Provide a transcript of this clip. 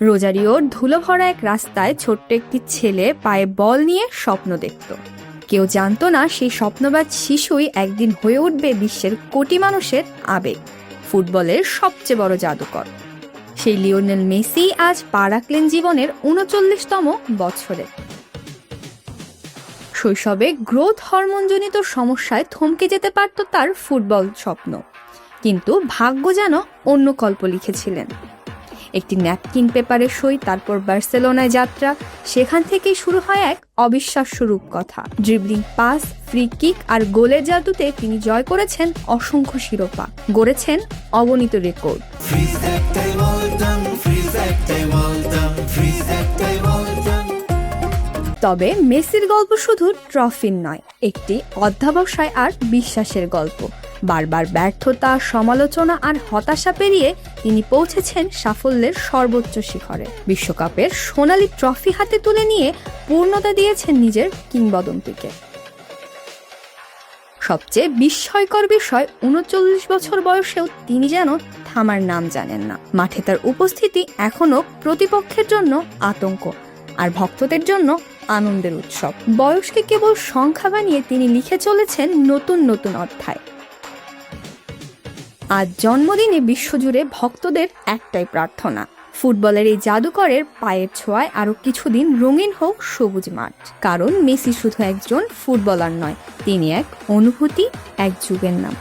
রোজারিওর ধুলো ভরা এক রাস্তায় ছোট্ট একটি ছেলে পায়ে বল নিয়ে স্বপ্ন দেখত। কেউ জানতো না সেই স্বপ্নবাজ শিশুই একদিন হয়ে উঠবে বিশ্বের কোটি মানুষের আবেগ, ফুটবলের সবচেয়ে বড় জাদুকর। সেই লিওনেল মেসি আজ পা রাখলেন জীবনের ৩৯তম বছরে। শৈশবে গ্রোথ হরমোনজনিত সমস্যায় থমকে যেতে পারত তার ফুটবল স্বপ্ন, কিন্তু ভাগ্য যেন অন্য গল্প লিখেছিলেন। একটি ন্যাপকিন পেপারে সই, তারপর বার্সেলোনায় যাত্রা। সেখান থেকেই শুরু হয় এক অবিশ্বাস্য রূপকথা। ড্রিবলিং, পাস, ফ্রি কিক আর গোলের জাদুতে তিনি জয় করেছেন অসংখ্য শিরোপা, গড়েছেন অগণিত রেকর্ড। তবে মেসির গল্প শুধু ট্রফির নয়, একটি অধ্যবসায় আর বিশ্বাসের গল্প। বারবার ব্যর্থতা, সমালোচনা আর হতাশা পেরিয়ে তিনি পৌঁছেছেন সাফল্যের সর্বোচ্চ শিখরে। বিশ্বকাপের সোনালী ট্রফি হাতে তুলে নিয়ে পূর্ণতা দিয়েছেন নিজের কিংবদন্তিকে। সবচেয়ে বিস্ময়কর বিষয়, ৩৯ বছর বয়সেও তিনি যেন থামার নাম জানেন না। মাঠে তার উপস্থিতি এখনো প্রতিপক্ষের জন্য আতঙ্ক, আর ভক্তদের জন্য আনন্দের উৎসব। বয়সকে কেবল সংখ্যা বানিয়ে তিনি লিখে চলেছেন নতুন নতুন অধ্যায়। আজ জন্মদিনে বিশ্বজুড়ে ভক্তদের একটাই প্রার্থনা, ফুটবলের এই জাদুকরের পায়ের ছোঁয়ায় আরো কিছুদিন রঙিন হোক সবুজ মাঠ। কারণ মেসি শুধু একজন ফুটবলার নয়, তিনি এক অনুভূতি, এক যুগের নাম।